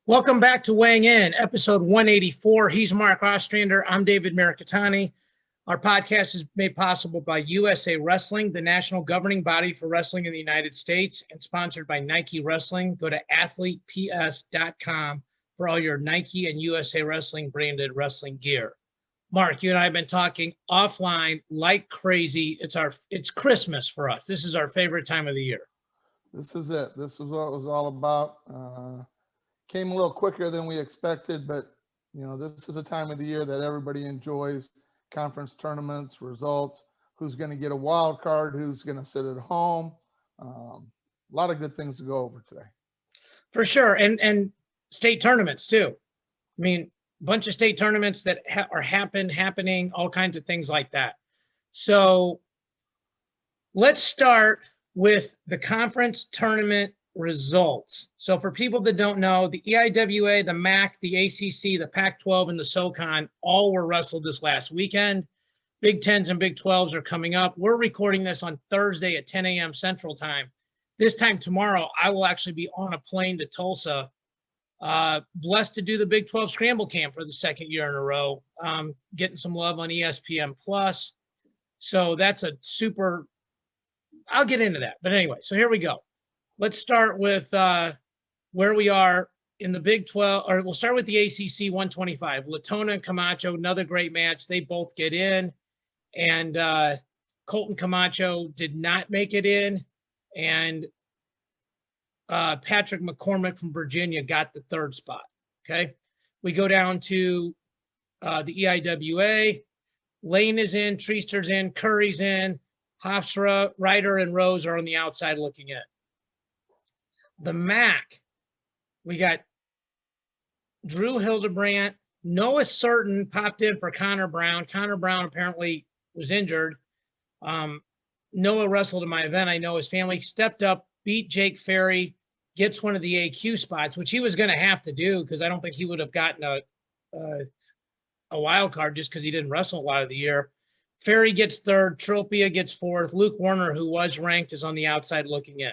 Welcome back to Weighing In, episode 184. He's Mark Ostrander. I'm David Mirikitani. Our podcast is made possible by USA Wrestling, the national governing body for wrestling in the United States, and sponsored by Nike Wrestling. Go to athleteps.com for all your Nike and USA Wrestling branded wrestling gear. Mark, you and I have been talking offline like crazy. It's Christmas for us. This is our favorite time of the year. This is it. This is what it was all about. Came a little quicker than we expected, but this is a time of the year that everybody enjoys. Conference tournaments, results, who's going to get a wild card, who's going to sit at home. A lot of good things to go over today. For sure. And state tournaments too. I mean, a bunch of state tournaments that are happening, all kinds of things like that. So let's start with the conference tournament results. So for people that don't know, the EIWA, the MAC, the ACC, the Pac-12, and the SoCon all were wrestled this last weekend. Big 10s and Big 12s are coming up. We're recording this on Thursday at 10 a.m. Central Time. This time tomorrow, I will actually be on a plane to Tulsa. Blessed to do the Big 12 Scramble Camp for the second year in a row. Getting some love on ESPN Plus. So that's a super, I'll get into that. But anyway, so here we go. Let's start with where we are in the Big 12, or we'll start with the ACC 125. Latona and Camacho, another great match. They both get in. And Colton Camacho did not make it in. And Patrick McCormick from Virginia got the third spot. Okay. We go down to the EIWA. Lane is in, Treaster's in, Curry's in, Hofstra, Ryder, and Rose are on the outside looking in. The MAC, we got Drew Hildebrandt. Noah Certain popped in for Connor Brown. Connor Brown apparently was injured. Noah wrestled in my event. I know his family stepped up, beat Jake Ferry, gets one of the AQ spots, which he was going to have to do because I don't think he would have gotten a wild card just because he didn't wrestle a lot of the year. Ferry gets third. Tropia gets fourth. Luke Warner, who was ranked, is on the outside looking in.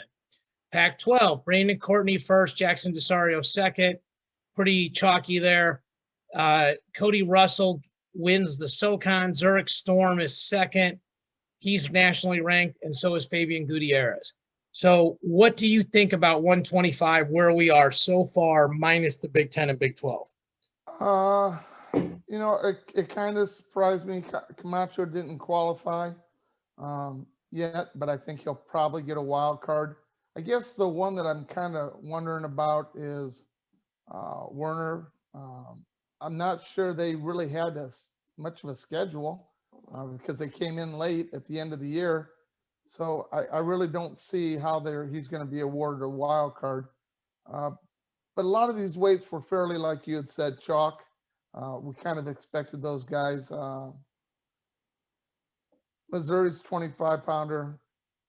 Pac-12, Brandon Courtney first, Jackson Desario second. Pretty chalky there. Cody Russell wins the SoCon. Zurich Storm is second. He's nationally ranked, and so is Fabian Gutierrez. So what do you think about 125, where we are so far, minus the Big 10 and Big 12? It kind of surprised me. Camacho didn't qualify yet, but I think he'll probably get a wild card. I guess the one that I'm kind of wondering about is Werner. I'm not sure they really had much of a schedule because they came in late at the end of the year. So I really don't see how he's going to be awarded a wild card. But a lot of these weights were fairly, like you had said, chalk. We kind of expected those guys. Missouri's 25-pounder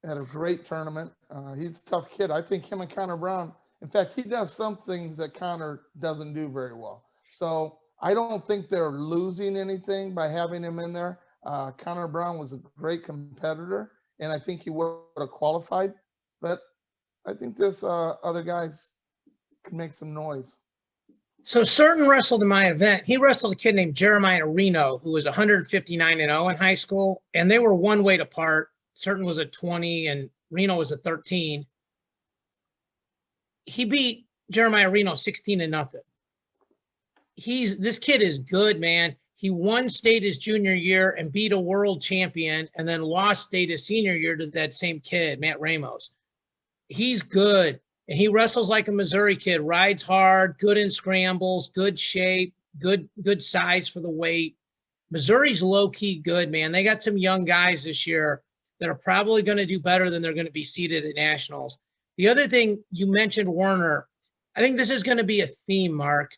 had a great tournament. He's a tough kid. I think him and Connor Brown, in fact, he does some things that Connor doesn't do very well. So I don't think they're losing anything by having him in there. Connor Brown was a great competitor, and I think he would have qualified. But I think this other guys can make some noise. So Certain wrestled in my event. He wrestled a kid named Jeremiah Reno, who was 159-0 in high school, and they were one weight apart. Certain was a 20 and Reno was a 13. He beat Jeremiah Reno 16-0. This kid is good, man. He won state his junior year and beat a world champion and then lost state his senior year to that same kid, Matt Ramos. He's good. And he wrestles like a Missouri kid, rides hard, good in scrambles, good shape, good size for the weight. Missouri's low-key good, man. They got some young guys this year that are probably going to do better than they're going to be seated at nationals. The other thing you mentioned, Werner, I think this is going to be a theme, Mark.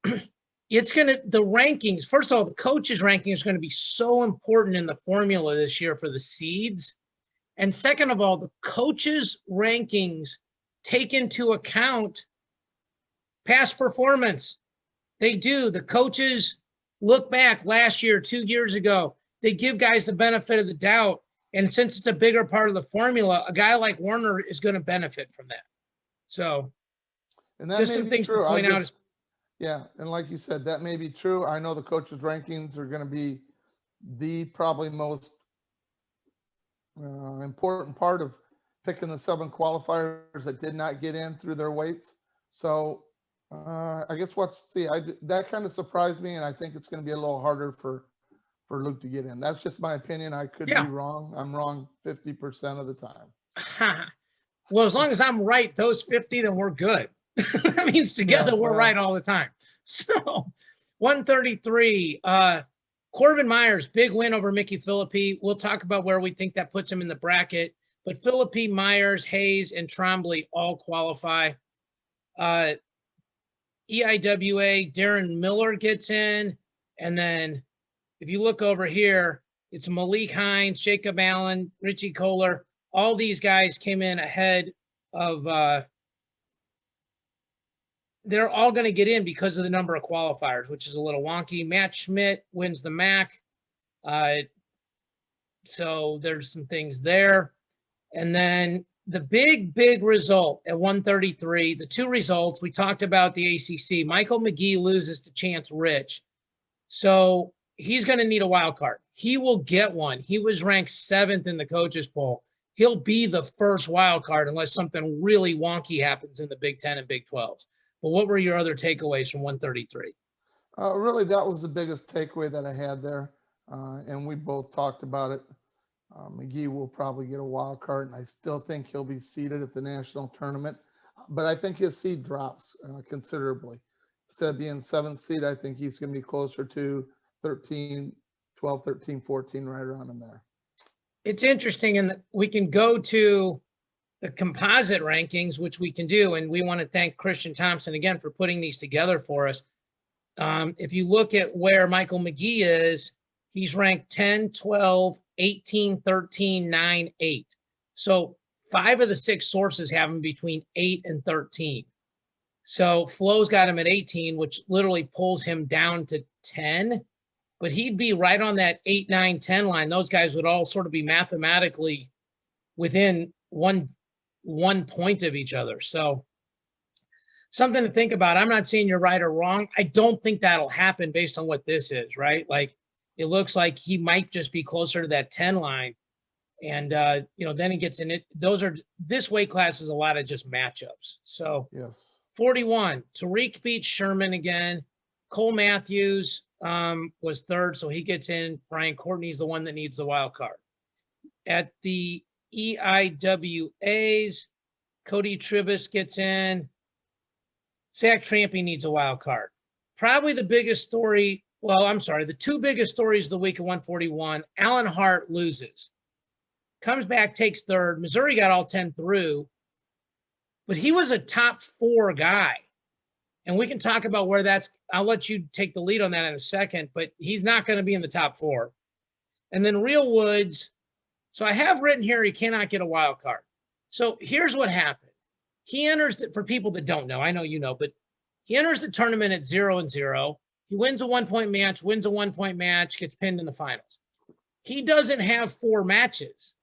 The rankings, first of all, the coaches' ranking is going to be so important in the formula this year for the seeds. And second of all, the coaches' rankings take into account past performance. They do. The coaches look back last year, 2 years ago. They give guys the benefit of the doubt. And since it's a bigger part of the formula, a guy like Werner is going to benefit from that. So And that Just may some be things to true. point out. Yeah, and like you said, that may be true. I know the coaches' rankings are going to be the probably most important part of picking the 7 qualifiers that did not get in through their weights. So I guess that kind of surprised me, and I think it's going to be a little harder for Luke to get in. That's just my opinion. I could be wrong. I'm wrong 50% of the time. Well, as long as I'm right, those 50, then we're good. That means together we're right all the time. So 133, Corbin Myers, big win over Mickey Philippi. We'll talk about where we think that puts him in the bracket. But Philippi, Myers, Hayes, and Trombley all qualify. EIWA, Darren Miller gets in. And then if you look over here, it's Malik Hines, Jacob Allen, Richie Kohler. All these guys came in ahead of they're all going to get in because of the number of qualifiers, which is a little wonky. Matt Schmidt wins the MAC. So there's some things there. And then the big result at 133, the 2 results, we talked about the ACC. Michael McGee loses to Chance Rich. So he's going to need a wild card. He will get one. He was ranked 7th in the coaches poll. He'll be the first wild card unless something really wonky happens in the Big 10 and Big 12s. But what were your other takeaways from 133? Really, that was the biggest takeaway that I had there. And we both talked about it. McGee will probably get a wild card, and I still think he'll be seeded at the national tournament. But I think his seed drops considerably. Instead of being 7th seed, I think he's going to be closer to 13, 12, 13, 14, right around in there. It's interesting, and we can go to the composite rankings, which we can do. And we want to thank Christian Thompson again for putting these together for us. If you look at where Michael McGee is, he's ranked 10, 12, 18, 13, 9, 8. So 5 of the 6 sources have him between 8 and 13. So Flo's got him at 18, which literally pulls him down to 10. But he'd be right on that 8, 9, 10 line. Those guys would all sort of be mathematically within one point of each other. So something to think about. I'm not saying you're right or wrong. I don't think that'll happen based on what this is, right? Like, it looks like he might just be closer to that 10 line. And, then he gets in it. This weight class is a lot of just matchups. So yes. 41, Tariq beats Sherman again. Cole Matthews was 3rd, so he gets in. Brian Courtney's the one that needs the wild card. At the EIWAs, Cody Tribus gets in. Zach Trampy needs a wild card. Probably the biggest story. Well, I'm sorry. The 2 biggest stories of the week at 141, Alan Hart loses. Comes back, takes 3rd. Missouri got all 10 through. But he was a top 4 guy. And we can talk about where that's – I'll let you take the lead on that in a second. But he's not going to be in the top 4. And then Real Woods. So I have written here he cannot get a wild card. So here's what happened. He enters – for people that don't know, I know you know, but he enters the tournament at 0-0. He wins a 1-point match, gets pinned in the finals. He doesn't have 4 matches.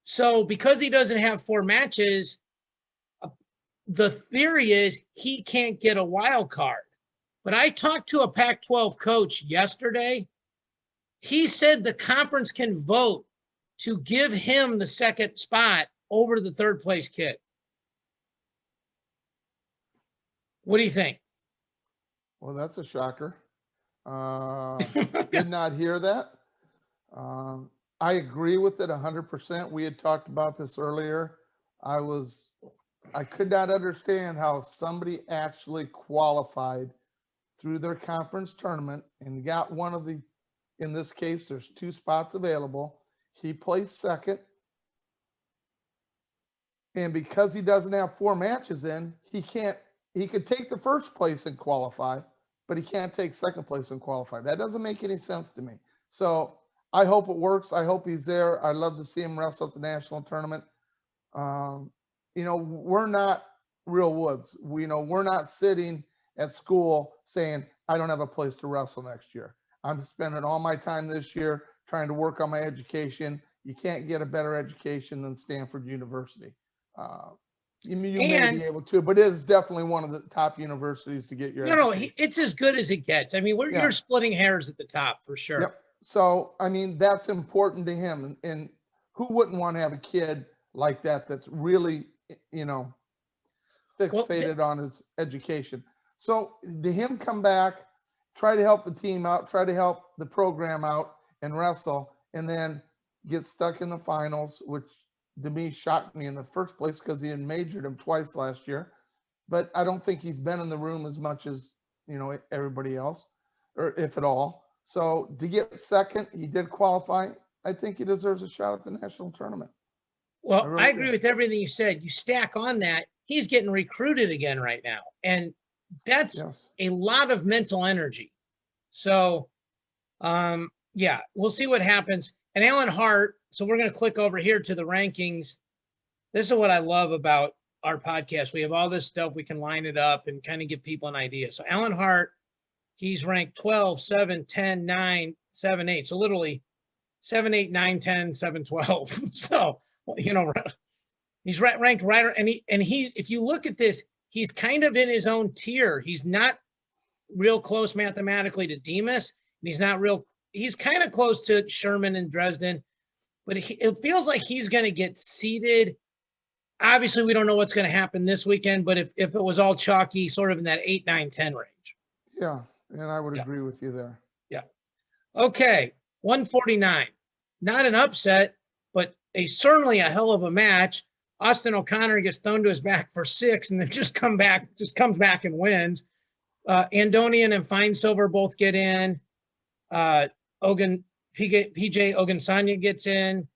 So because he doesn't have 4 matches, the theory is he can't get a wild card. But I talked to a Pac-12 coach yesterday. He said the conference can vote to give him the 2nd spot over the 3rd place kid. What do you think? Well, that's a shocker. Did not hear that. I agree with it 100%. We had talked about this earlier. I could not understand how somebody actually qualified through their conference tournament and got one of the, in this case, there's 2 spots available. He placed 2nd. And because he doesn't have 4 matches in, he could take the 1st place and qualify, but he can't take 2nd place and qualify. That doesn't make any sense to me. So I hope it works. I hope he's there. I love to see him wrestle at the national tournament. We're not Real Woods. We're not sitting at school saying, I don't have a place to wrestle next year. I'm spending all my time this year trying to work on my education. You can't get a better education than Stanford University. You may And be able to, but it is definitely one of the top universities to get your education. it's as good as it gets. I mean, you're splitting hairs at the top for sure. Yep. So, I mean, that's important to him. And who wouldn't want to have a kid like that that's really, fixated on his education? So to him come back, try to help the team out, try to help the program out and wrestle, and then get stuck in the finals, which to me shocked me in the first place because he had majored him twice last year. But I don't think he's been in the room as much as, everybody else, or if at all. So to get second, he did qualify. I think he deserves a shot at the national tournament. Well, I agree with everything you said. You stack on that, he's getting recruited again right now. And that's a lot of mental energy. So, we'll see what happens. And Alan Hart, so we're going to click over here to the rankings. This is what I love about our podcast. We have all this stuff. We can line it up and kind of give people an idea. So Alan Hart, he's ranked 12, 7, 10, 9, 7, 8. So literally 7, 8, 9, 10, 7, 12. So, he's ranked right. And he, if you look at this, he's kind of in his own tier. He's not real close mathematically to Demas. And he's kind of close to Sherman and Dresden, but it feels like he's going to get seeded. Obviously, we don't know what's going to happen this weekend, but if it was all chalky, sort of in that 8, 9, 10 range. Yeah, and I would agree with you there. Yeah. Okay, 149. Not an upset, but certainly a hell of a match. Austin O'Connor gets thrown to his back for 6 and then just comes back and wins. Andonian and Finesilver both get in. PJ Ogunsanya gets in.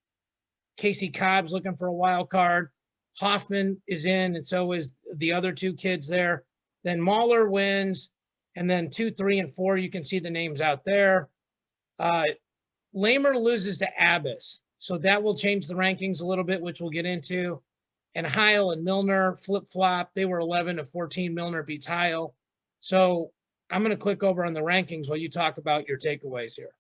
Casey Cobb's looking for a wild card. Hoffman is in, and so is the other 2 kids there. Then Mahler wins, and then 2, 3, and 4, you can see the names out there. Lamer loses to Abbas, so that will change the rankings a little bit, which we'll get into. And Heil and Milner flip-flop. They were 11 to 14. Milner beats Heil. So I'm going to click over on the rankings while you talk about your takeaways here.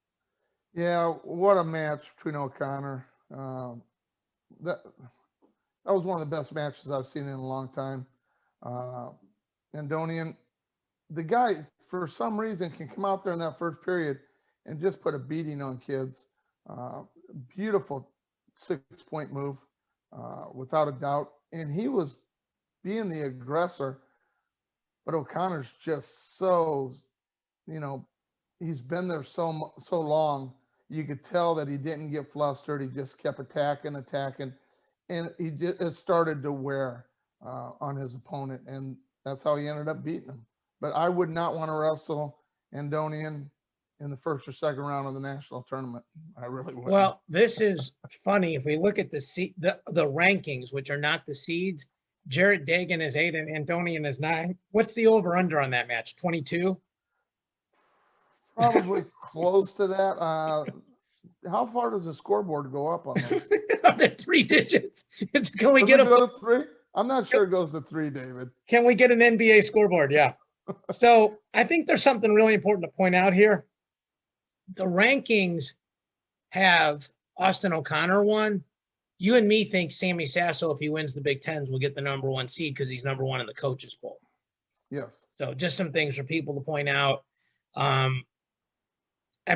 Yeah, what a match between O'Connor. That was one of the best matches I've seen in a long time. Andonian, the guy, for some reason, can come out there in that first period and just put a beating on kids. Beautiful 6-point move, without a doubt. And he was being the aggressor, but O'Connor's just so, he's been there so long. You could tell that he didn't get flustered. He just kept attacking, and it started to wear on his opponent, and that's how he ended up beating him. But I would not want to wrestle Andonian in the first or second round of the national tournament. I really wouldn't. Well, this is funny. If we look at the rankings, which are not the seeds, Jarrett Dagan is 8 and Andonian is 9. What's the over-under on that match? 22? Probably close to that. How far does the scoreboard go up on those? They're 3 digits. Can we Does it go to 3? I'm not sure it goes to 3, David. Can we get an NBA scoreboard? Yeah. So I think there's something really important to point out here. The rankings have Austin O'Connor won. You and me think Sammy Sasso, if he wins the Big Tens, will get the number 1 seed because he's number 1 in the coaches poll. Yes. So just some things for people to point out. I'm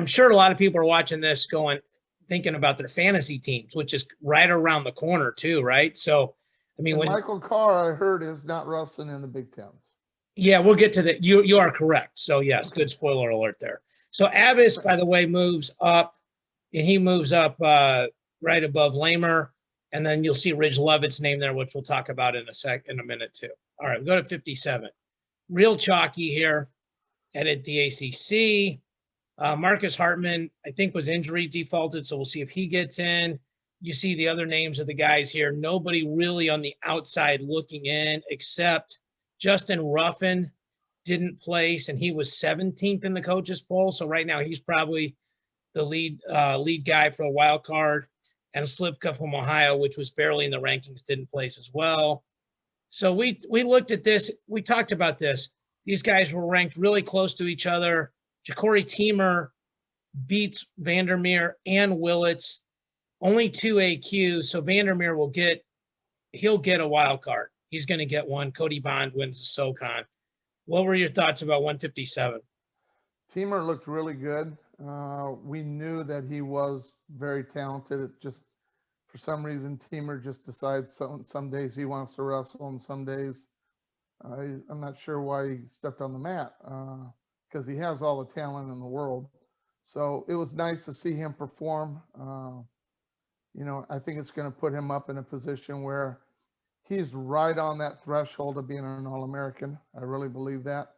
sure a lot of people are watching this thinking about their fantasy teams, which is right around the corner too, right? So, I mean, when Michael Carr, I heard, is not wrestling in the Big Tens. Yeah, we'll get to that. You are correct. So yes, good spoiler alert there. So Abbas, by the way, moves up, and he moves up right above Lamer, and then you'll see Ridge Lovett's name there, which we'll talk about in a minute too. All right, we go to 57. Real chalky here at the ACC. Marcus Hartman, I think, was injury defaulted, so we'll see if he gets in. You see the other names of the guys here. Nobody really on the outside looking in except Justin Ruffin didn't place, and he was 17th in the coaches poll. So right now he's probably the lead guy for a wild card. And Slivka from Ohio, which was barely in the rankings, didn't place as well. So we looked at this. We talked about this. These guys were ranked really close to each other. Ja'Cory Teamer beats Vandermeer and Willits, only 2 AQ. So Vandermeer he'll get a wild card. He's going to get one. Cody Bond wins the SoCon. What were your thoughts about 157? Teamer looked really good. We knew that he was very talented. It just, for some reason, Teamer just decides some days he wants to wrestle and some days I'm not sure why he stepped on the mat, because he has all the talent in the world. So it was nice to see him perform. I think it's going to put him up in a position where he's right on that threshold of being an All-American. I really believe that.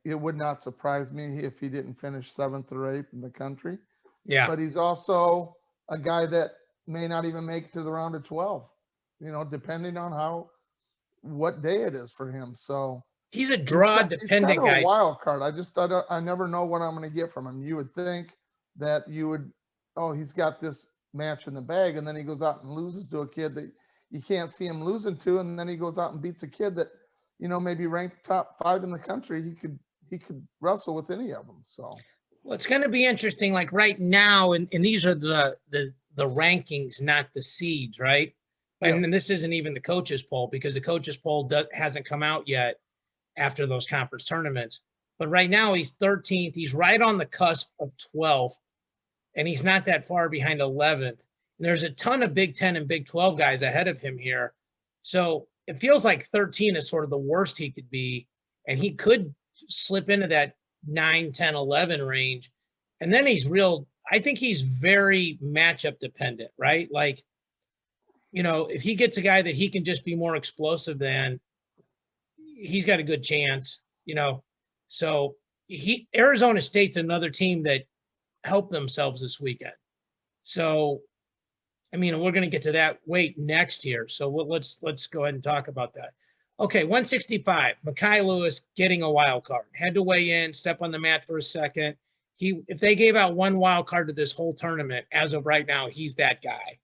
It would not surprise me if he didn't finish 7th or 8th in the country. Yeah. But he's also a guy that may not even make it to the round of 12, depending on what day it is for him. So he's a draw dependent guy. A wild card. I never know what I'm going to get from him. You would think that he's got this match in the bag, and then he goes out and loses to a kid that you can't see him losing to, and then he goes out and beats a kid that maybe ranked top 5 in the country. He could wrestle with any of them. So well, it's going to be interesting. Like right now, and these are the rankings, not the seeds, right? And then this isn't even the coaches poll, because the coaches poll hasn't come out yet after those conference tournaments. But right now he's 13th. He's right on the cusp of 12th, and he's not that far behind 11th. And there's a ton of Big 10 and Big 12 guys ahead of him here. So it feels like 13 is sort of the worst he could be, and he could slip into that 9, 10, 11 range. And then I think he's very matchup dependent, right? Like, if he gets a guy that he can just be more explosive than, he's got a good chance, So Arizona State's another team that helped themselves this weekend. So, we're going to get to that weight next here. So let's go ahead and talk about that. Okay, 165, Mekhi Lewis getting a wild card. Had to weigh in, step on the mat for a second. If they gave out one wild card to this whole tournament, as of right now, he's that guy.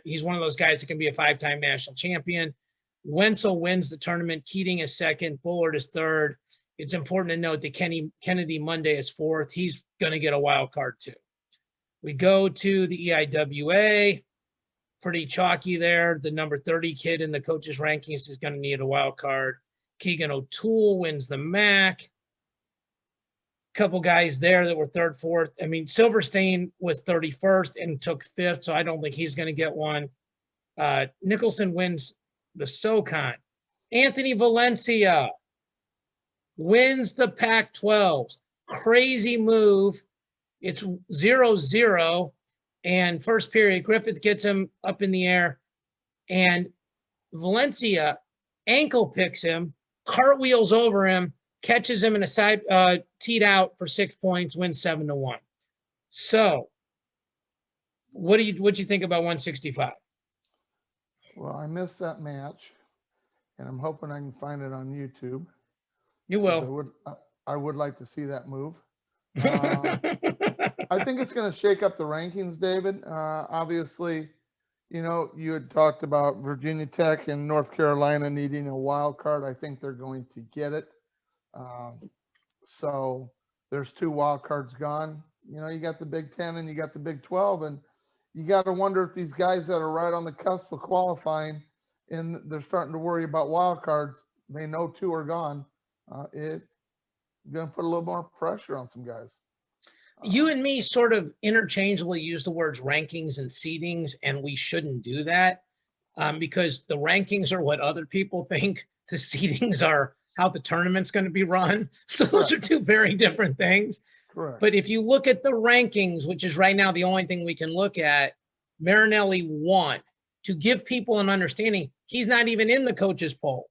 He's one of those guys that can be a 5-time national champion. Wenzel wins the tournament. Keating is 2nd. Bullard is 3rd. It's important to note that Kennedy Monday is 4th. He's going to get a wild card too. We go to the EIWA. Pretty chalky there. The number 30 kid in the coaches rankings is going to need a wild card. Keegan O'Toole wins the MAC. Couple guys there that were 3rd, 4th. Silverstein was 31st and took 5th, so I don't think he's going to get one. Nicholson wins the SoCon. Anthony Valencia wins the Pac-12s. Crazy move. It's 0-0, and first period, Griffith gets him up in the air, and Valencia ankle picks him, cartwheels over him, catches him in a side teed out for 6 points, wins 7-1. So what'd you think about 165? Well, I missed that match, and I'm hoping I can find it on YouTube. You will. I would like to see that move. I think it's going to shake up the rankings, David. Obviously, you had talked about Virginia Tech and North Carolina needing a wild card. I think they're going to get it. So there's 2 wild cards gone. You got the Big 10 and you got the Big 12, and you got to wonder if these guys that are right on the cusp of qualifying and they're starting to worry about wild cards, they know 2 are gone. It's going to put a little more pressure on some guys. You and me sort of interchangeably use the words rankings and seedings, and we shouldn't do that because the rankings are what other people think. The seedings are how the tournament's going to be run. So those are 2 very different things. Correct. But if you look at the rankings, which is right now the only thing we can look at, Marinelli won. To give people an understanding, he's not even in the coaches poll.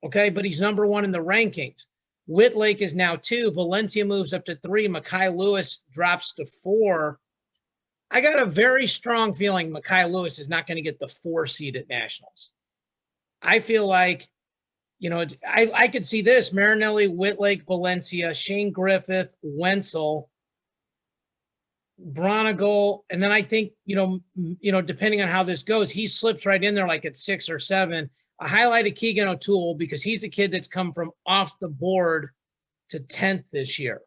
Okay, but he's number 1 in the rankings. Whitlake is now 2. Valencia moves up to 3. Mekhi Lewis drops to 4. I got a very strong feeling Mekhi Lewis is not going to get the 4 seed at Nationals. I feel like, I could see this: Marinelli, Whitlake, Valencia, Shane Griffith, Wenzel, Bronigal, and then I think, depending on how this goes, he slips right in there like at 6 or 7. I highlighted Keegan O'Toole because he's a kid that's come from off the board to 10th this year.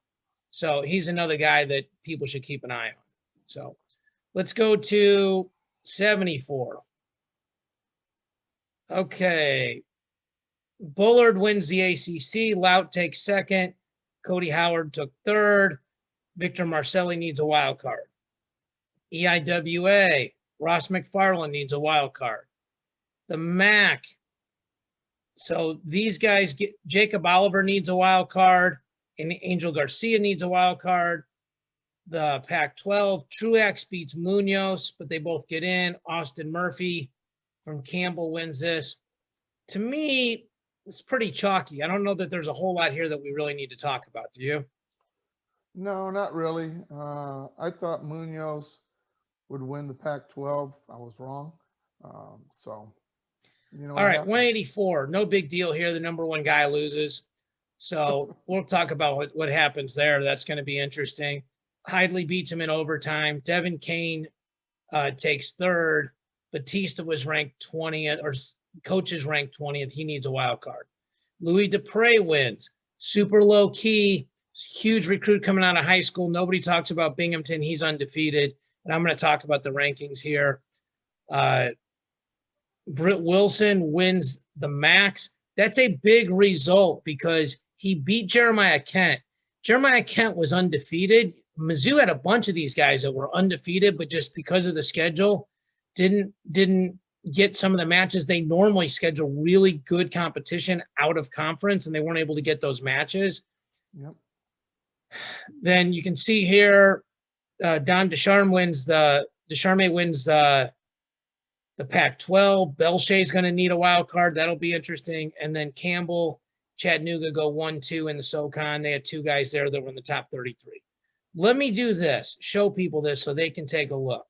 So he's another guy that people should keep an eye on. So let's go to 74. Okay. Bullard wins the ACC. Lout takes second. Cody Howard took third. Victor Marcelli needs a wild card. EIWA, Ross McFarland needs a wild card. The MAC, so these guys get, Jacob Oliver needs a wild card, and Angel Garcia needs a wild card. The Pac-12, Truax beats Munoz, but they both get in. Austin Murphy from Campbell wins this. To me, it's pretty chalky. I don't know that there's a whole lot here that we really need to talk about. Do you? No, not really. I thought Munoz would win the Pac-12. I was wrong. So, you know. All right, 184. No big deal here. The number one guy loses. So we'll talk about what happens there. That's going to be interesting. Hidley beats him in overtime. Devin Kane takes third. Batista was ranked 20th, or coaches ranked 20th. He needs a wild card. Louis Dupre wins. Super low key. Huge recruit coming out of high school. Nobody talks about Binghamton. He's undefeated. And I'm going to talk about the rankings here. Britt Wilson wins the Max. That's a big result because he beat Jeremiah Kent. Jeremiah Kent was undefeated. Mizzou had a bunch of these guys that were undefeated, but just because of the schedule, didn't get some of the matches. They normally schedule really good competition out of conference, and they weren't able to get those matches. Yep. Then you can see here, Don Descharme wins the Pac-12. Belshay's going to need a wild card. That'll be interesting. And then Campbell, Chattanooga go 1-2 in the SoCon. They had two guys there that were in the top 33. Let me do this, show people this so they can take a look.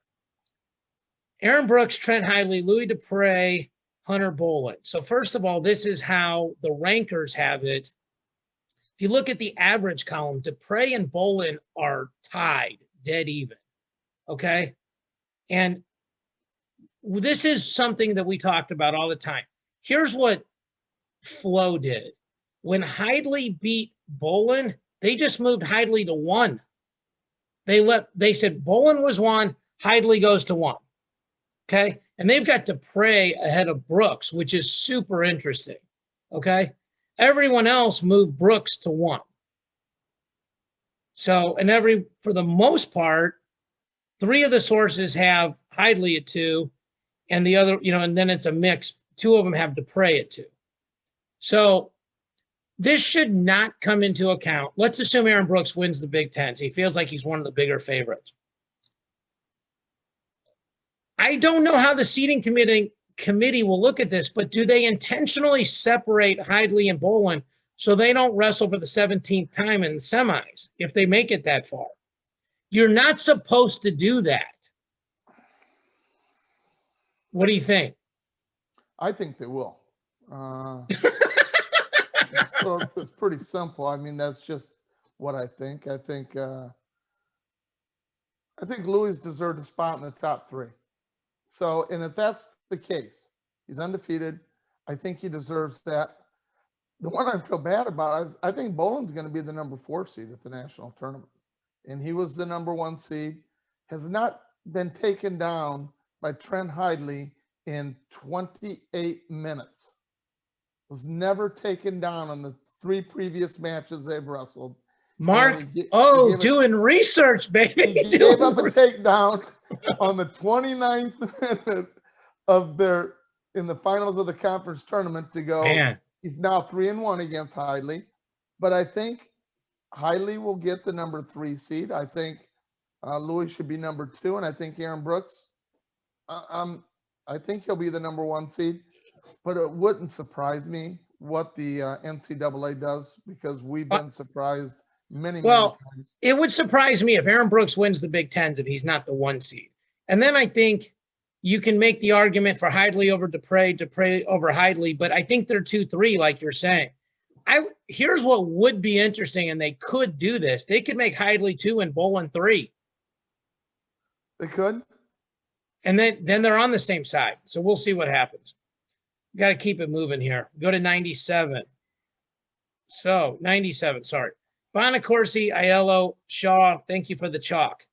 Aaron Brooks, Trent Hidley, Louis Dupre, Hunter Boland. So first of all, this is how the rankers have it. If you look at the average column, Dupre and Boland are tied, dead even, okay? And this is something that we talked about all the time. Here's what Flo did. When Hidley beat Boland, they just moved Hidley to 1. They said Boland was 1, Hidley goes to 1. Okay. And they've got Dupre ahead of Brooks, which is super interesting. Okay. Everyone else moved Brooks to 1. So, and for the most part, 3 of the sources have Hidley at 2, and the other, and then it's a mix. 2 of them have Dupre at 2. So this should not come into account. Let's assume Aaron Brooks wins the Big Ten. So he feels like he's one of the bigger favorites. I don't know how the seating committee will look at this, but do they intentionally separate Hidley and Boland so they don't wrestle for the 17th time in the semis if they make it that far? You're not supposed to do that. What do you think? I think they will. So it's pretty simple. I mean, that's just what I think. I think Louis deserved a spot in the top 3. So, and if that's the case, he's undefeated. I think he deserves that. The one I feel bad about, I think Boland's going to be the number 4 seed at the national tournament. And he was the number 1 seed, has not been taken down by Trent Hidley in 28 minutes. Was never taken down on the 3 previous matches they've wrestled. Mark, doing research, baby. He gave up a takedown on the 29th minute in the finals of the conference tournament to go. Man. He's now 3-1 against Hidley. But I think Hidley will get the number 3 seed. I think Louis should be number 2. And I think Aaron Brooks, I think he'll be the number 1 seed. But it wouldn't surprise me what the NCAA does, because we've been surprised many times. It would surprise me if Aaron Brooks wins the Big Tens if he's not the 1 seed. And then I think you can make the argument for Hidley over Dupre, Dupre over Hidley, but I think they're 2-3, like you're saying. Here's what would be interesting, and they could do this. They could make Hidley 2 and Boland 3. They could. And then they're on the same side. So we'll see what happens. Got to keep it moving here. Go to 97. So 97, sorry. Bonacorsi, Aiello, Shaw, thank you for the chalk.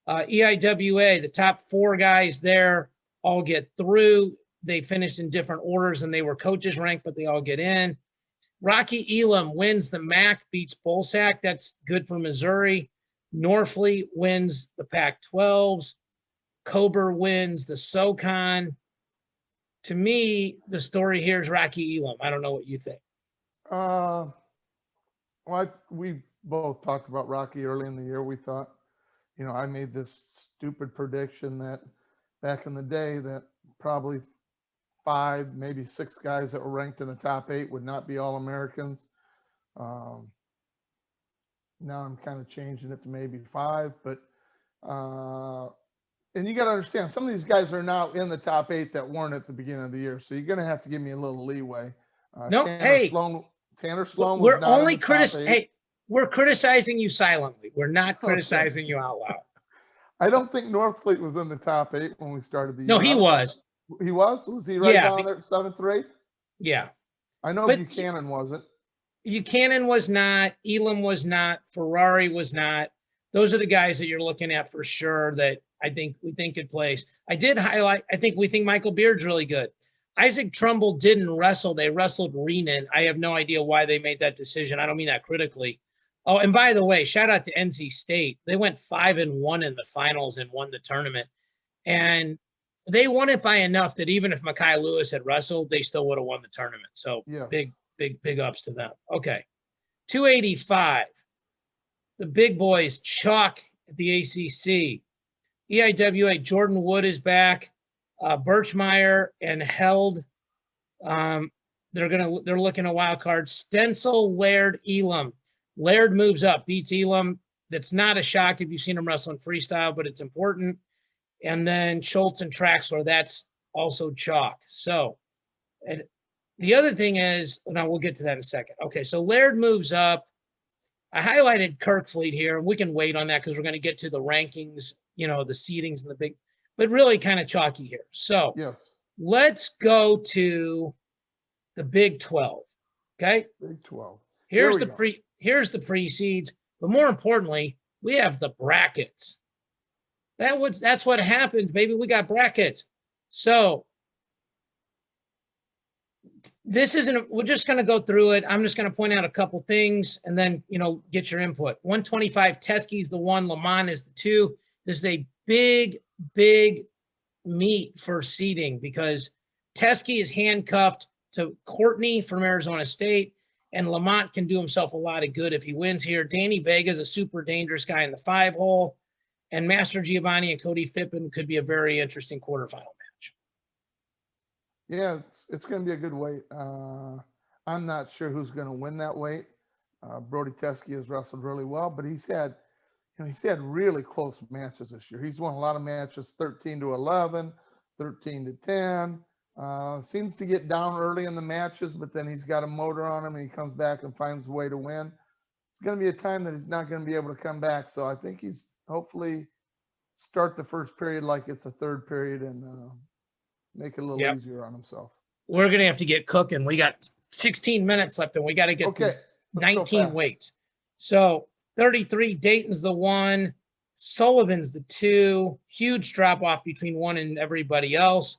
EIWA, the top 4 guys there all get through. they finished in different orders and they were coaches ranked, but they all get in. Rocky Elam wins the MAC, beats Bolsack. That's good for Missouri. Norfleet wins the Pac-12s. Cober wins the SoCon. To me, the story here is Rocky Elam. I don't know what you think. Well, we both talked about Rocky early in the year. We thought, you know, I made this stupid prediction that back in the day that probably 5, maybe 6 guys that were ranked in the top 8 would not be All-Americans. Now I'm kind of changing it to maybe 5, but and you got to understand, some of these guys are now in the top 8 that weren't at the beginning of the year. So you're going to have to give me a little leeway. No, Tanner Sloan was we're not only in the top 8. Hey, we're criticizing you silently. We're not criticizing you out loud. I don't think Northfleet was in the top 8 when we started the year. No, he was. He was? Was he right Yeah, down there at 7th or 8th? Yeah. I know Buchanan wasn't. Buchanan was not. Elam was not. Ferrari was not. Those are the guys that you're looking at for sure that we think could place. I did highlight, we think Michael Beard's really good. Isaac Trumbull didn't wrestle. They wrestled Renan. I have no idea why they made that decision. I don't mean that critically. Oh, and by the way, shout out to NC State. They went 5-1 in the finals and won the tournament. And they won it by enough that even if Mekhi Lewis had wrestled, they still would have won the tournament. So yeah. Big ups to them. Okay. 285. The big boys chalk at the ACC. EIWA, Jordan Wood is back. Birchmeyer and Held. They're looking at wild card. Stencil, Laird, Elam. Laird moves up, beats Elam. That's not a shock if you've seen him wrestle in freestyle, but it's important. And then Schultz and Traxler, that's also chalk. So, and the other thing is, now we'll get to that in a second. Okay, so Laird moves up. I highlighted Kirkfleet here. We can wait on that because we're going to get to the rankings, you know, the seedings and the big, but really kind of chalky here. So yes, let's go to the Big 12. Okay. Big 12. Here's the pre-seeds, but more importantly, we have the brackets. That's what happens, baby. We got brackets. So we're just going to go through it. I'm just going to point out a couple things and then, you know, get your input. 125, Teskey's the 1, Lamont is the 2. This is a big meet for seeding because Teskey is handcuffed to Courtney from Arizona State, and Lamont can do himself a lot of good if he wins here. Danny Vega is a super dangerous guy in the 5-hole, and Master Giovanni and Cody Fippen could be a very interesting quarterfinal match. Yeah, it's going to be a good weight. I'm not sure who's going to win that weight. Brody Teskey has wrestled really well, but he's had really close matches this year. He's won a lot of matches, 13-11, 13-10. Seems to get down early in the matches, but then he's got a motor on him and he comes back and finds a way to win. It's going to be a time that he's not going to be able to come back. So I think he's hopefully start the first period like it's a third period and make it a little easier on himself. We're going to have to get cooking. We got 16 minutes left and we got to get 19 weights. So 33, Dayton's the 1, Sullivan's the 2, huge drop off between 1 and everybody else.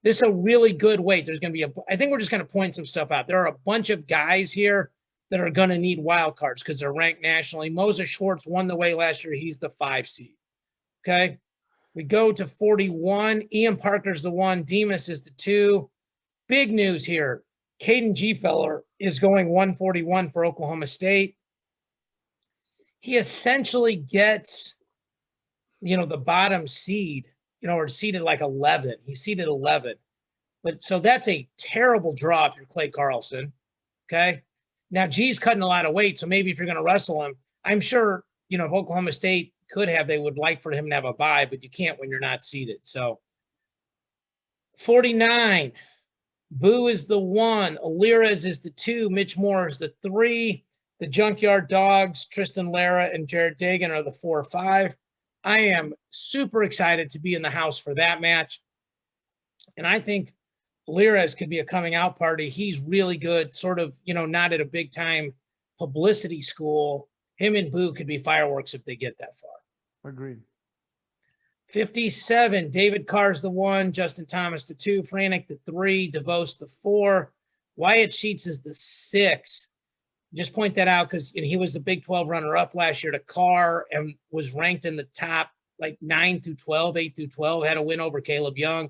This is a really good weight. There's going to be I think we're just going to point some stuff out. There are a bunch of guys here that are going to need wild cards because they're ranked nationally. Moses Schwartz won the weight last year. He's the 5 seed. Okay. We go to 41. Ian Parker's the 1. Demas is the 2. Big news here. Caden Gfeller is going 141 for Oklahoma State. He essentially gets, you know, the bottom seed, you know, or seeded like 11. He's seeded 11. But so that's a terrible draw if you're Clay Carlson. Okay. Now, G's cutting a lot of weight. So maybe if you're going to wrestle him, I'm sure, you know, if Oklahoma State could have, they would like for him to have a bye, but you can't when you're not seeded. So 49, Boo is the 1. Alirez is the 2. Mitch Moore is the 3. The Junkyard Dogs, Tristan Lara and Jared Dagan are the 4 or 5. I am super excited to be in the house for that match. And I think Alirez could be a coming out party. He's really good, sort of, you know, not at a big time publicity school. Him and Boo could be fireworks if they get that far. Agreed. 57, David Carr's the 1, Justin Thomas the 2, Franek the 3, DeVos the 4, Wyatt Sheets is the 6. Just point that out because he was the Big 12 runner-up last year to Carr and was ranked in the top like 9 through 12, 8 through 12, had a win over Caleb Young.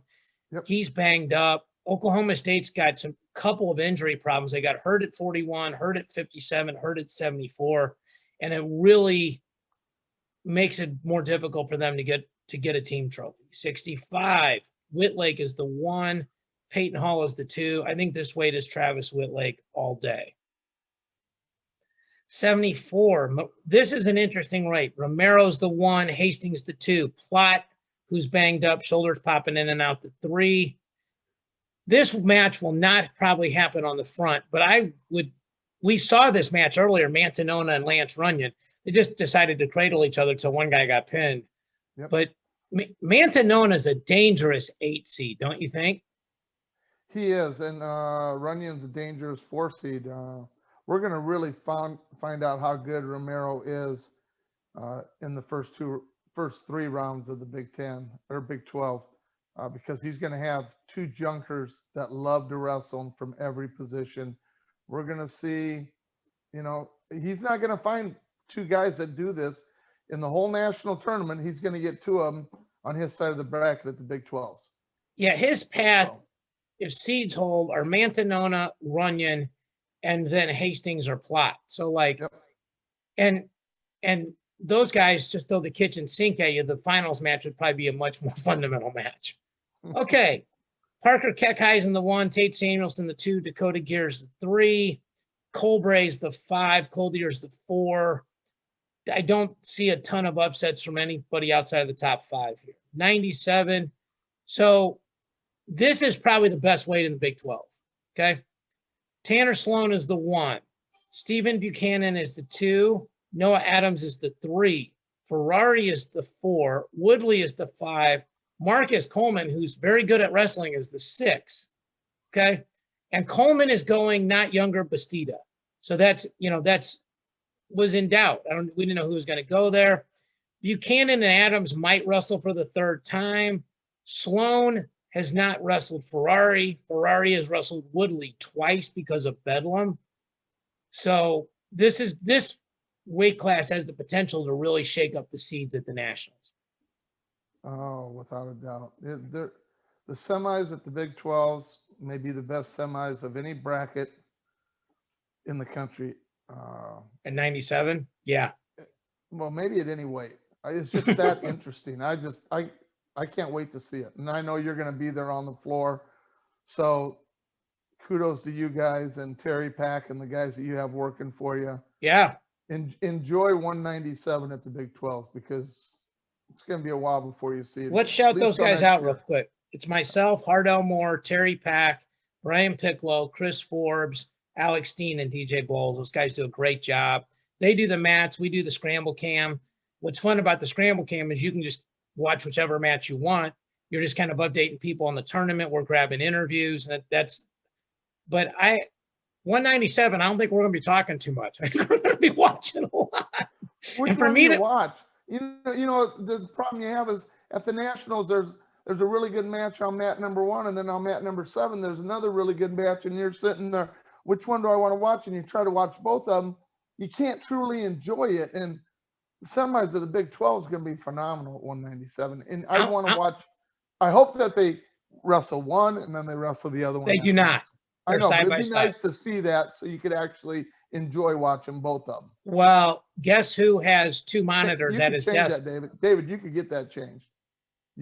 Yep. He's banged up. Oklahoma State's got some couple of injury problems. They got hurt at 41, hurt at 57, hurt at 74, and it really makes it more difficult for them to get a team trophy. 65, Whitlake is the 1, Peyton Hall is the 2. I think this weight is Travis Whitlake all day. 74, this is an interesting rate. Romero's the 1, Hastings the 2, Plott, who's banged up, shoulders popping in and out, the 3. This match will not probably happen on the front, but we saw this match earlier, Mantanona and Lance Runyon. They just decided to cradle each other till one guy got pinned. Yep. But Mantanona is a dangerous 8 seed, don't you think? He is, and Runyon's a dangerous 4 seed. We're going to really find out how good Romero is in the first 3 rounds of the Big 10 or Big 12, because he's going to have 2 junkers that love to wrestle from every position. We're going to see, he's not going to find 2 guys that do this in the whole national tournament. He's going to get 2 of them on his side of the bracket at the Big 12s. Yeah, his path, if seeds hold, are Mantanona, Runyon, and then Hastings or Plott. So Yep. and those guys just throw the kitchen sink at you. The finals match would probably be a much more fundamental match. Okay. Parker Keckheisen the 1, Tate Samuelson the 2, Dakota Gears the 3, Colbray's the 5, Clothier's the 4. I don't see a ton of upsets from anybody outside of the top 5 here. 97. So this is probably the best weight in the Big 12. Okay. Tanner Sloan is the 1. Stephen Buchanan is the 2. Noah Adams is the 3. Ferrari is the 4. Woodley is the 5. Marcus Coleman, who's very good at wrestling, is the 6. Okay. And Coleman is going not younger Bastida. So that's was in doubt. We didn't know who was going to go there. Buchanan and Adams might wrestle for the 3rd time. Sloan has not wrestled Ferrari. Ferrari has wrestled Woodley twice because of Bedlam. So this weight class has the potential to really shake up the seeds at the Nationals. Oh, without a doubt. The semis at the Big 12s may be the best semis of any bracket in the country. At 97? Yeah. Well, maybe at any weight. It's just that interesting. I can't wait to see it. And I know you're going to be there on the floor. So kudos to you guys and Terry Pack and the guys that you have working for you. Yeah. Enjoy 197 at the Big 12 because it's going to be a while before you see it. Let's shout those guys out real quick. It's myself, Hart Elmore, Terry Pack, Brian Piccolo, Chris Forbes, Alex Steen, and DJ Bowles. Those guys do a great job. They do the mats. We do the scramble cam. What's fun about the scramble cam is you can just watch whichever match you want. You're just kind of updating people on the tournament. We're grabbing interviews. But 197, I don't think we're going to be talking too much. I think we're going to be watching a lot. Which for me to watch, the problem you have is at the Nationals, there's a really good match on mat number 1, and then on mat number 7, there's another really good match, and you're sitting there, which one do I want to watch? And you try to watch both of them. You can't truly enjoy it. And the semis of the Big 12 is going to be phenomenal at 197. And I want to watch. I hope that they wrestle one and then they wrestle the other one. They do not. I know, but it'd be nice to see that so you could actually enjoy watching both of them. Well, guess who has 2 monitors at his desk? David, you could get that changed.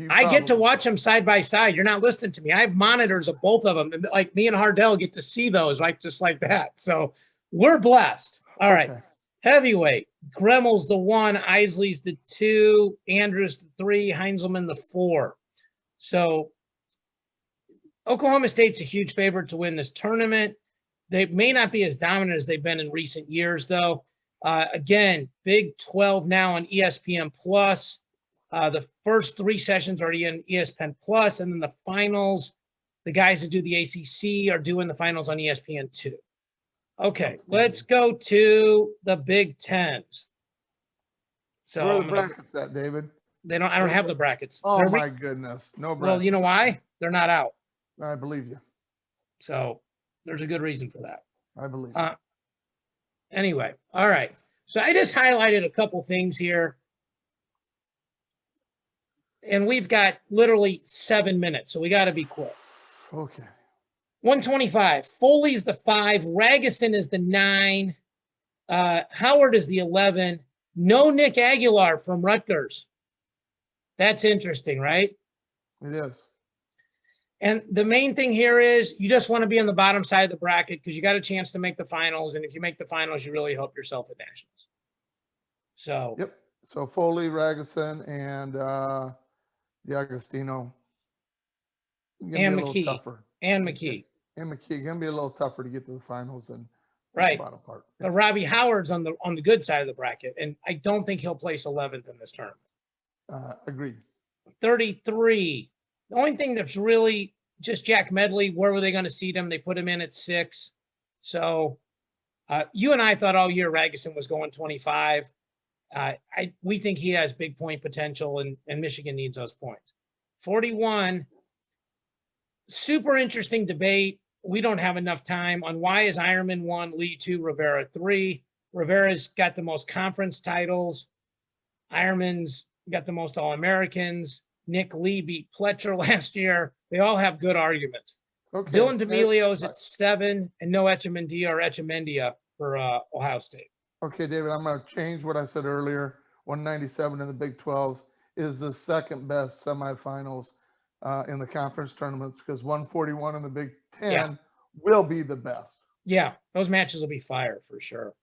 I get to watch them side by side. You're not listening to me. I have monitors of both of them. And like me and Hardell get to see those just like that. So we're blessed. All right. Okay. Heavyweight. Gremmel's the 1, Isley's the 2, Andrews the 3, Heinzelman the 4. So Oklahoma State's a huge favorite to win this tournament. They may not be as dominant as they've been in recent years, though. Again, Big 12 now on ESPN Plus. The first 3 sessions are on ESPN Plus, and then the finals, the guys that do the ACC are doing the finals on ESPN2. Okay, let's go to the Big Tens. So where are the brackets at, David? They don't. I don't have the brackets. Oh They're my goodness, no brackets. well, you know why? They're not out. I believe you. So there's a good reason for that. I believe you. Anyway, all right. So I just highlighted a couple things here. And we've got literally 7 minutes, so we got to be quick. Okay. 125. Foley's the 5. Ragusin is the 9. Howard is the 11. No Nick Aguilar from Rutgers. That's interesting, right? It is. And the main thing here is you just want to be on the bottom side of the bracket because you got a chance to make the finals. And if you make the finals, you really help yourself at nationals. So. Yep. So Foley, Ragusin, and D'Agostino. And McKee. Tougher. And McKee. And McKee going to be a little tougher to get to the finals and right. The bottom part. But Robbie Howard's on the good side of the bracket, and I don't think he'll place 11th in this tournament. Agreed. 33. The only thing that's really just Jack Medley, where were they going to seed him? They put him in at 6. So you and I thought all year Ragusin was going 25. We think he has big point potential, and Michigan needs those points. 41. Super interesting debate. We don't have enough time on why is Ironman 1, Lee 2, Rivera 3. Rivera's got the most conference titles. Ironman's got the most All-Americans. Nick Lee beat Pletcher last year. They all have good arguments. Okay. Dylan D'Amelio's at 7, and no Echemendia or Echemendia for Ohio State. Okay, David, I'm going to change what I said earlier. 197 in the Big 12s is the second best semifinals in the conference tournaments because 141 in the Big 10 will be the best. Yeah, those matches will be fire for sure.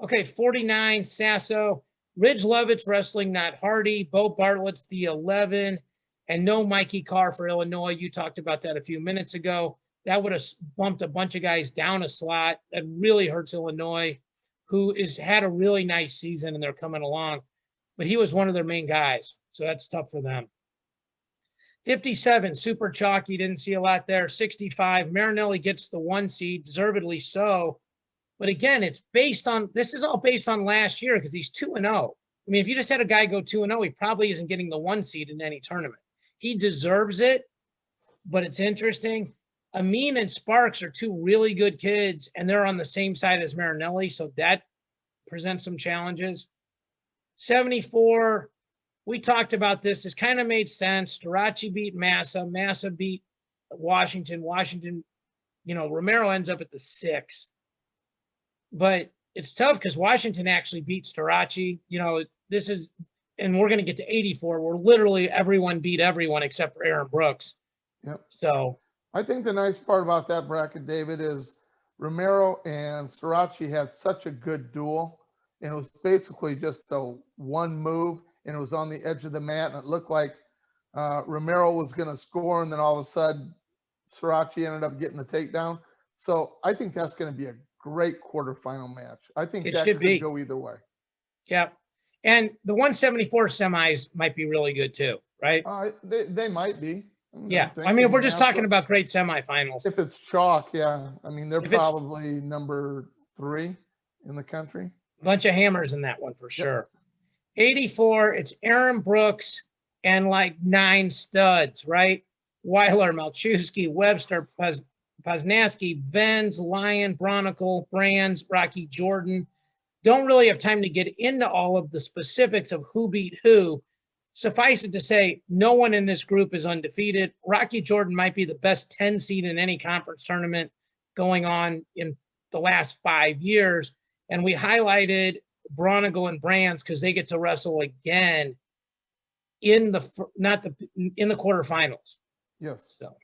Okay, 49, Sasso. Ridge Lovitz wrestling, not Hardy. Bo Bartlett's the 11. And no Mikey Carr for Illinois. You talked about that a few minutes ago. That would have bumped a bunch of guys down a slot. That really hurts Illinois, who has had a really nice season, and they're coming along. But he was one of their main guys, so that's tough for them. 57, super chalky, didn't see a lot there. 65, Marinelli gets the 1 seed, deservedly so. But again, this is all based on last year because he's 2-0. I mean, if you just had a guy go 2-0, he probably isn't getting the 1 seed in any tournament. He deserves it, but it's interesting. Amin and Sparks are 2 really good kids, and they're on the same side as Marinelli, so that presents some challenges. 74, we talked about this. This kind of made sense. Starachi beat Massa. Massa beat Washington. Washington, Romero ends up at the 6. But it's tough because Washington actually beat Starachi. And we're going to get to 84, where literally everyone beat everyone except for Aaron Brooks. Yep. So I think the nice part about that bracket, David, is Romero and Starachi had such a good duel. And it was basically just a one move, and it was on the edge of the mat, and it looked like Romero was going to score, and then all of a sudden Starachi ended up getting the takedown. So I think that's going to be a great quarterfinal match. I think that could go either way. Yeah. And the 174 semis might be really good too, right? They might be. Yeah. I mean, if we're just talking about great semifinals. If it's chalk, yeah. I mean, they're probably number 3 in the country. Bunch of hammers in that one for sure. 84, it's Aaron Brooks and like 9 studs, right? Weiler, Malchewski, Webster, Poznansky, Venz, Lyon, Bronicle, Brands, Rocky Jordan. Don't really have time to get into all of the specifics of who beat who. Suffice it to say, no one in this group is undefeated. Rocky Jordan might be the best 10 seed in any conference tournament going on in the last 5 years. And we highlighted Bronicle and Brands because they get to wrestle again in the quarterfinals. Yes. So,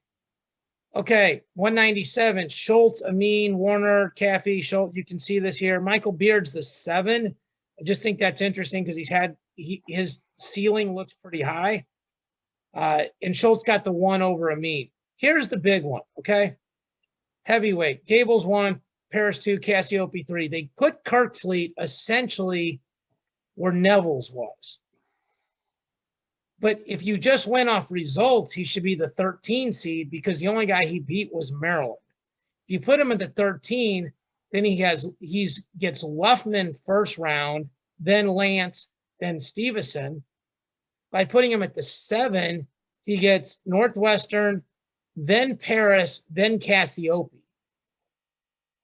okay, 197. Schultz, Amin, Warner, Caffey, Schultz. You can see this here. Michael Beard's the 7. I just think that's interesting because his ceiling looks pretty high. And Schultz got the 1 over Amin. Here's the big one, okay? Heavyweight. Gables 1, Paris 2, Cassiope 3. They put Kirkfleet essentially where Neville's was. But if you just went off results, he should be the 13 seed because the only guy he beat was Maryland. If you put him at the 13, then he gets Luffman first round, then Lance, then Stevenson. by putting him at the 7, he gets Northwestern, then Paris, then Cassiope,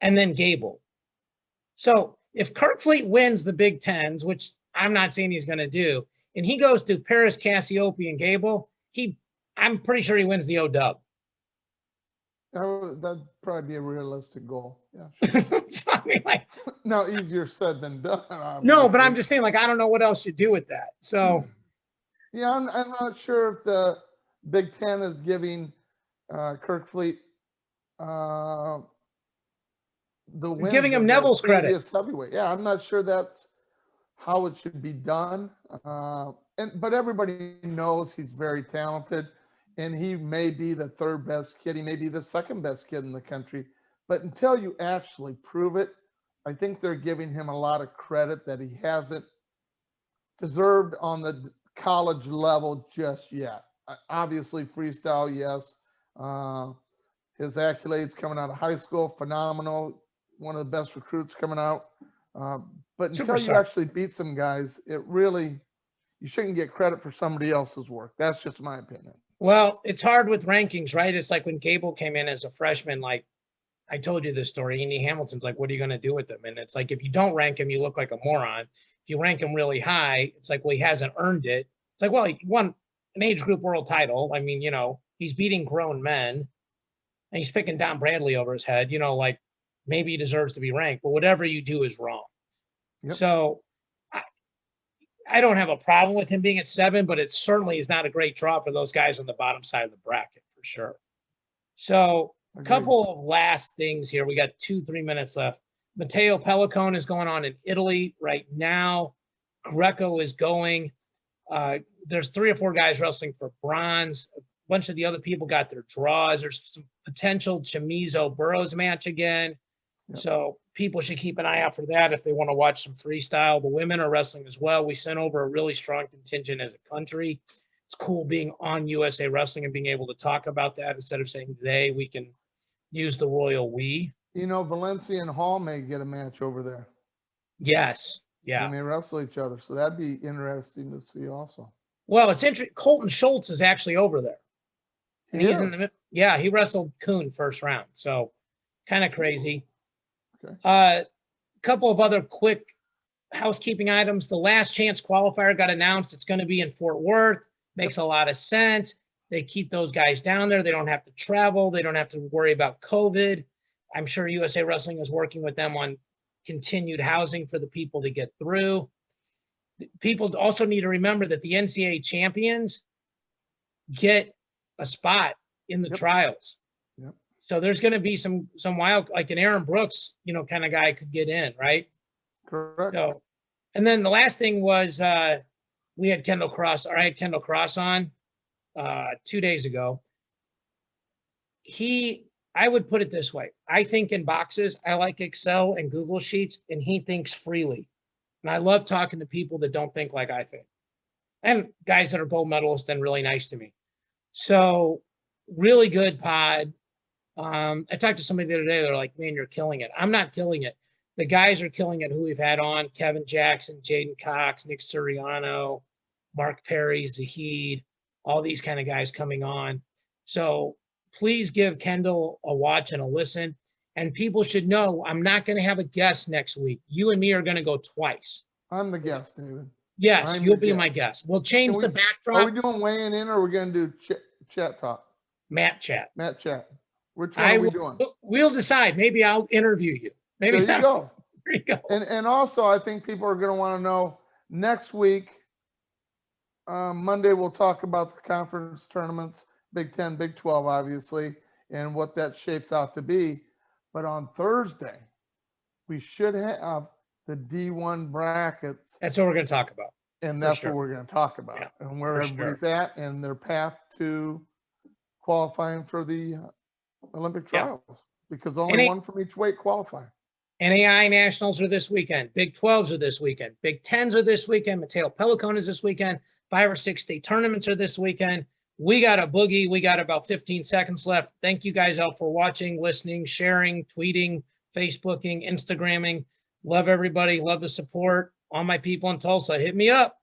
and then Gable. So if Kirkfleet wins the Big Tens, which I'm not saying he's going to do, and he goes to Paris, Cassiope, and Gable, I'm pretty sure he wins the O-Dub. That'd probably be a realistic goal. Yeah. Sure. Something like now, easier said than done. Obviously. No, but I'm just saying, like, I don't know what else you do with that. So, yeah, I'm not sure if the Big Ten is giving Kirkfleet the win. Giving him Neville's credit. Heavyweight. Yeah, I'm not sure that's how it should be done. But everybody knows he's very talented. And he may be the 3rd best kid. He may be the 2nd best kid in the country. But until you actually prove it, I think they're giving him a lot of credit that he hasn't deserved on the college level just yet. Obviously, freestyle, yes. His accolades coming out of high school, phenomenal. One of the best recruits coming out. But until you actually beat some guys, you shouldn't get credit for somebody else's work. That's just my opinion. Well, it's hard with rankings, right? It's like when Gable came in as a freshman, like I told you this story, Indy Hamilton's like, what are you going to do with him? And it's like, if you don't rank him, you look like a moron. If you rank him really high, it's like, well, he hasn't earned it. It's like, well, he won an age group world title. I mean, he's beating grown men and he's picking Don Bradley over his head, like maybe he deserves to be ranked, but whatever you do is wrong. Yep. So I don't have a problem with him being at 7, but it certainly is not a great draw for those guys on the bottom side of the bracket for sure. So a couple of last things here. We got 2-3 minutes left. Matteo Pellicone is going on in Italy right now. Greco is going. There's 3 or 4 guys wrestling for bronze. A bunch of the other people got their draws. There's some potential Chamizo Burroughs match again. Yep. So people should keep an eye out for that if they want to watch some freestyle. The women are wrestling as well. We sent over a really strong contingent as a country. It's cool being on USA Wrestling and being able to talk about that instead of saying they. We can use the royal we. Valencia and Hall may get a match over there. Yes. Yeah. They may wrestle each other. So that'd be interesting to see also. Well, it's interesting. Colton Schultz is actually over there. And he's in the middle. Yeah, he wrestled Kuhn first round. So kind of crazy. Okay. Couple of other quick housekeeping items. The last chance qualifier got announced. It's going to be in Fort Worth. Makes a lot of sense. They keep those guys down there. They don't have to travel. They don't have to worry about COVID. I'm sure USA Wrestling is working with them on continued housing for the people to get through. People also need to remember that the NCAA champions get a spot in the trials. Yep. So there's going to be some wild, like an Aaron Brooks, kind of guy could get in, right? Correct. So, and then the last thing was we had Kendall Cross. I had Kendall Cross on 2 days ago. I would put it this way. I think in boxes, I like Excel and Google Sheets, and he thinks freely. And I love talking to people that don't think like I think. And guys that are gold medalists and really nice to me. So really good pod. I talked to somebody the other day. They're like, man, you're killing it. I'm not killing it. The guys are killing it who we've had on. Kevin Jackson, Jaden Cox, Nick Suriano, Mark Perry, Zahid, all these kind of guys coming on. So please give Kendall a watch and a listen. And people should know I'm not going to have a guest next week. You and me are going to go twice. I'm the guest, David. Yes, you'll be my guest. We'll change the backdrop. Are we doing weighing in or are we going to do chat talk? Matt chat. Matt chat. Which one are we doing? We'll decide. Maybe I'll interview you. Maybe there you go. There you go. And also, I think people are going to want to know next week, Monday, we'll talk about the conference tournaments, Big 10, Big 12, obviously, and what that shapes out to be. But on Thursday, we should have the D1 brackets. That's what we're going to talk about. And that's what we're going to talk about. Yeah, and where everybody's at and their path to qualifying for the Olympic trials. Because only one from each weight qualify. NAI Nationals are this weekend. Big 12s are this weekend. Big 10s are this weekend. Matteo Pellicone is this weekend. 5 or 6 state tournaments are this weekend. We got a boogie. We got about 15 seconds left. Thank you guys all for watching, listening, sharing, tweeting, Facebooking, Instagramming. Love everybody. Love the support. All my people in Tulsa, hit me up.